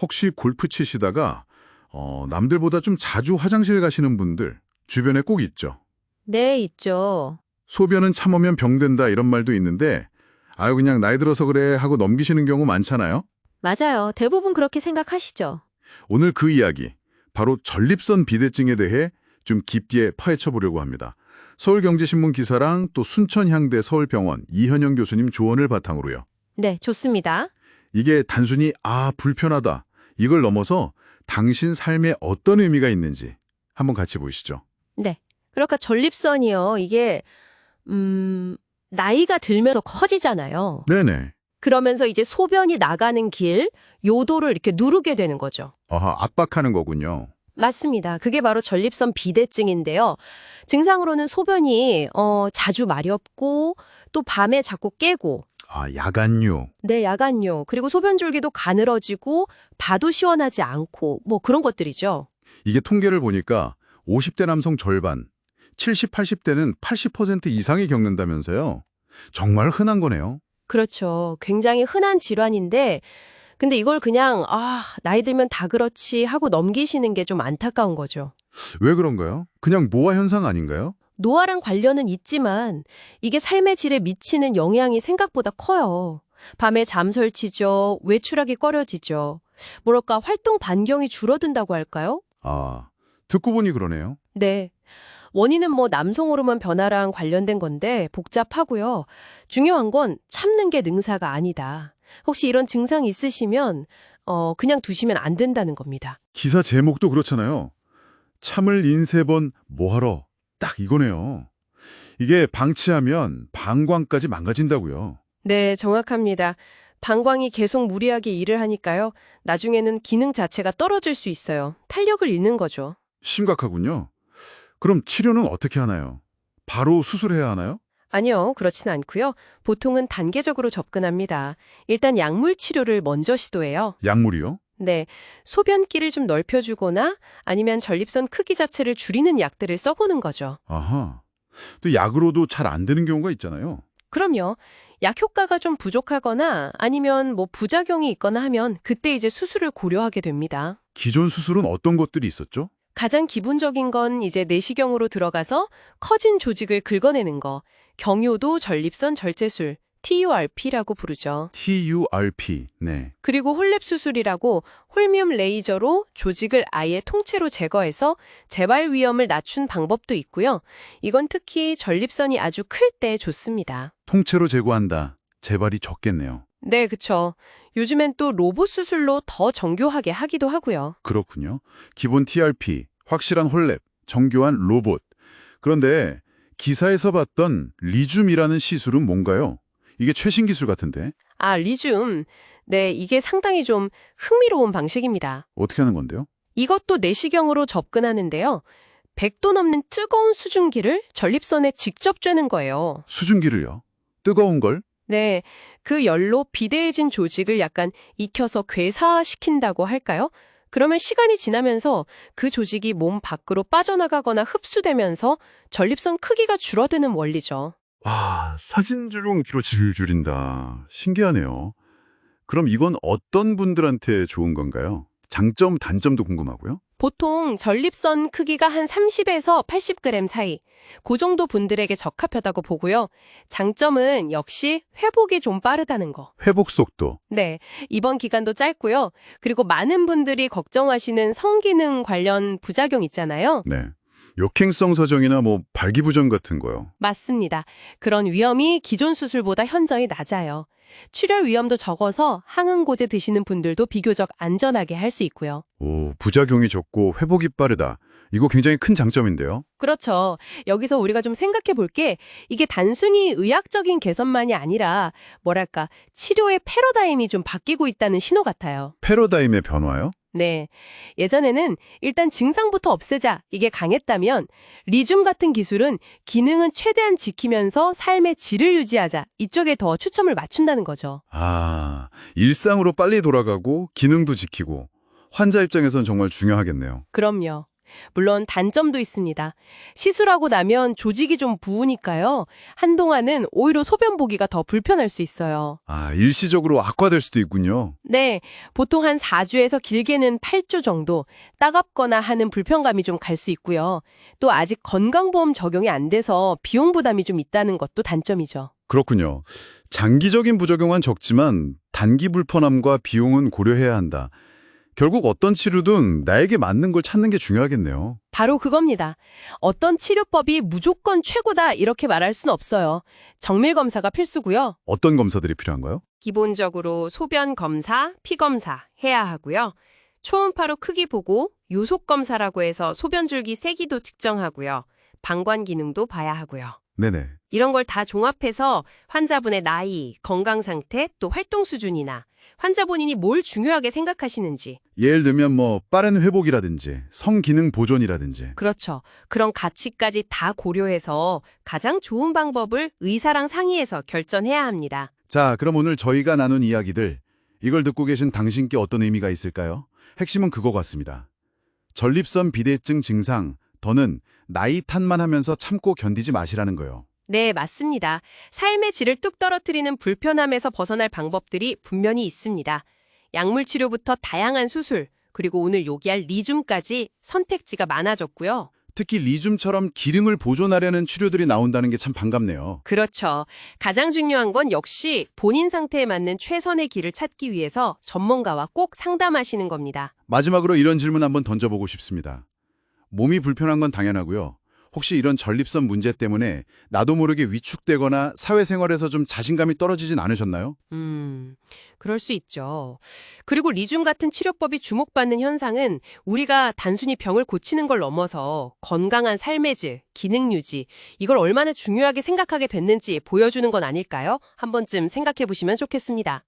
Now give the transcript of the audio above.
혹시 골프 치시다가 남들보다 좀 자주 화장실 가시는 분들 주변에 꼭 있죠. 네, 있죠. 소변은 참으면 병된다 이런 말도 있는데 아유 그냥 나이 들어서 그래 하고 넘기시는 경우 많잖아요. 맞아요. 대부분 그렇게 생각하시죠. 오늘 그 이야기, 바로 전립선 비대증에 대해 좀 깊게 파헤쳐 보려고 합니다. 서울경제신문 기사랑 또 순천향대 서울병원 이현영 교수님 조언을 바탕으로요. 네, 좋습니다. 이게 단순히 불편하다 이걸 넘어서 당신 삶에 어떤 의미가 있는지 한번 같이 보시죠. 네. 그러니까 전립선이요. 이게 나이가 들면서 커지잖아요. 네네. 그러면서 이제 소변이 나가는 길, 요도를 이렇게 누르게 되는 거죠. 압박하는 거군요. 맞습니다. 그게 바로 전립선 비대증인데요. 증상으로는 소변이 자주 마렵고 또 밤에 자꾸 깨고 야간요. 네, 야간요. 그리고 소변 줄기도 가늘어지고 봐도 시원하지 않고 뭐 그런 것들이죠. 이게 통계를 보니까 50대 남성 절반, 70, 80대는 80% 이상이 겪는다면서요. 정말 흔한 거네요. 그렇죠. 굉장히 흔한 질환인데 근데 이걸 그냥 나이 들면 다 그렇지 하고 넘기시는 게 좀 안타까운 거죠. 왜 그런가요? 그냥 모아 현상 아닌가요? 노화랑 관련은 있지만 이게 삶의 질에 미치는 영향이 생각보다 커요. 밤에 잠설치죠. 외출하기 꺼려지죠. 뭐랄까 활동 반경이 줄어든다고 할까요? 듣고 보니 그러네요. 네. 원인은 뭐 남성 호르몬 변화랑 관련된 건데 복잡하고요. 중요한 건 참는 게 능사가 아니다. 혹시 이런 증상 있으시면 그냥 두시면 안 된다는 겁니다. 기사 제목도 그렇잖아요. 참을 인세번 뭐하러? 딱 이거네요. 이게 방치하면 방광까지 망가진다고요. 네, 정확합니다. 방광이 계속 무리하게 일을 하니까요. 나중에는 기능 자체가 떨어질 수 있어요. 탄력을 잃는 거죠. 심각하군요. 그럼 치료는 어떻게 하나요? 바로 수술해야 하나요? 아니요, 그렇진 않고요. 보통은 단계적으로 접근합니다. 일단 약물 치료를 먼저 시도해요. 약물이요? 네, 소변기를 좀 넓혀주거나 아니면 전립선 크기 자체를 줄이는 약들을 써보는 거죠. 아하. 또 약으로도 잘 안 되는 경우가 있잖아요. 그럼요. 약 효과가 좀 부족하거나 아니면 뭐 부작용이 있거나 하면 그때 이제 수술을 고려하게 됩니다. 기존 수술은 어떤 것들이 있었죠? 가장 기본적인 건 이제 내시경으로 들어가서 커진 조직을 긁어내는 거, 경요도 전립선 절제술, TURP라고 부르죠. TURP. 네. 그리고 홀랩 수술이라고 홀미움 레이저로 조직을 아예 통째로 제거해서 재발 위험을 낮춘 방법도 있고요. 이건 특히 전립선이 아주 클 때 좋습니다. 통째로 제거한다. 재발이 적겠네요. 네, 그쵸. 요즘엔 또 로봇 수술로 더 정교하게 하기도 하고요. 그렇군요. 기본 TRP, 확실한 홀랩, 정교한 로봇. 그런데 기사에서 봤던 리줌이라는 시술은 뭔가요? 이게 최신 기술 같은데 리줌. 네, 이게 상당히 좀 흥미로운 방식입니다. 어떻게 하는 건데요? 이것도 내시경으로 접근하는데요. 100도 넘는 뜨거운 수증기를 전립선에 직접 쬐는 거예요. 수증기를요? 뜨거운 걸? 네, 그 열로 비대해진 조직을 약간 익혀서 괴사시킨다고 할까요? 그러면 시간이 지나면서 그 조직이 몸 밖으로 빠져나가거나 흡수되면서 전립선 크기가 줄어드는 원리죠. 사진 주름기로 줄인다. 신기하네요. 그럼 이건 어떤 분들한테 좋은 건가요? 장점, 단점도 궁금하고요. 보통 전립선 크기가 한 30에서 80g 사이, 그 정도 분들에게 적합하다고 보고요. 장점은 역시 회복이 좀 빠르다는 거. 회복 속도. 네, 입원 기간도 짧고요. 그리고 많은 분들이 걱정하시는 성기능 관련 부작용 있잖아요. 네. 역행성 사정이나 발기부전 같은 거요. 맞습니다. 그런 위험이 기존 수술보다 현저히 낮아요. 출혈 위험도 적어서 항응고제 드시는 분들도 비교적 안전하게 할 수 있고요. 부작용이 적고 회복이 빠르다. 이거 굉장히 큰 장점인데요. 그렇죠. 여기서 우리가 좀 생각해 볼 게 이게 단순히 의학적인 개선만이 아니라 뭐랄까 치료의 패러다임이 좀 바뀌고 있다는 신호 같아요. 패러다임의 변화요? 네. 예전에는 일단 증상부터 없애자 이게 강했다면 리줌 같은 기술은 기능은 최대한 지키면서 삶의 질을 유지하자 이쪽에 더 초점을 맞춘다는 거죠. 일상으로 빨리 돌아가고 기능도 지키고 환자 입장에선 정말 중요하겠네요. 그럼요. 물론 단점도 있습니다. 시술하고 나면 조직이 좀 부으니까요. 한동안은 오히려 소변 보기가 더 불편할 수 있어요. 아, 일시적으로 악화될 수도 있군요. 네, 보통 한 4주에서 길게는 8주 정도 따갑거나 하는 불편감이 좀 갈 수 있고요. 또 아직 건강보험 적용이 안 돼서 비용 부담이 좀 있다는 것도 단점이죠. 그렇군요. 장기적인 부작용은 적지만 단기 불편함과 비용은 고려해야 한다. 결국 어떤 치료든 나에게 맞는 걸 찾는 게 중요하겠네요. 바로 그겁니다. 어떤 치료법이 무조건 최고다 이렇게 말할 순 없어요. 정밀 검사가 필수고요. 어떤 검사들이 필요한가요? 기본적으로 소변 검사, 피 검사 해야 하고요. 초음파로 크기 보고 요속 검사라고 해서 소변 줄기 세기도 측정하고요. 방광 기능도 봐야 하고요. 네네. 이런 걸 다 종합해서 환자분의 나이, 건강 상태, 또 활동 수준이나 환자 본인이 뭘 중요하게 생각하시는지. 예를 들면 빠른 회복이라든지 성기능 보존이라든지. 그렇죠. 그런 가치까지 다 고려해서 가장 좋은 방법을 의사랑 상의해서 결정해야 합니다. 자, 그럼 오늘 저희가 나눈 이야기들, 이걸 듣고 계신 당신께 어떤 의미가 있을까요? 핵심은 그거 같습니다. 전립선 비대증 증상, 더는 나이 탓만 하면서 참고 견디지 마시라는 거예요. 네, 맞습니다. 삶의 질을 뚝 떨어뜨리는 불편함에서 벗어날 방법들이 분명히 있습니다. 약물 치료부터 다양한 수술, 그리고 오늘 요기할 리줌까지 선택지가 많아졌고요. 특히 리줌처럼 기능을 보존하려는 치료들이 나온다는 게 참 반갑네요. 그렇죠. 가장 중요한 건 역시 본인 상태에 맞는 최선의 길을 찾기 위해서 전문가와 꼭 상담하시는 겁니다. 마지막으로 이런 질문 한번 던져보고 싶습니다. 몸이 불편한 건 당연하고요. 혹시 이런 전립선 문제 때문에 나도 모르게 위축되거나 사회생활에서 좀 자신감이 떨어지진 않으셨나요? 그럴 수 있죠. 그리고 리줌 같은 치료법이 주목받는 현상은 우리가 단순히 병을 고치는 걸 넘어서 건강한 삶의 질, 기능 유지, 이걸 얼마나 중요하게 생각하게 됐는지 보여주는 건 아닐까요? 한 번쯤 생각해 보시면 좋겠습니다.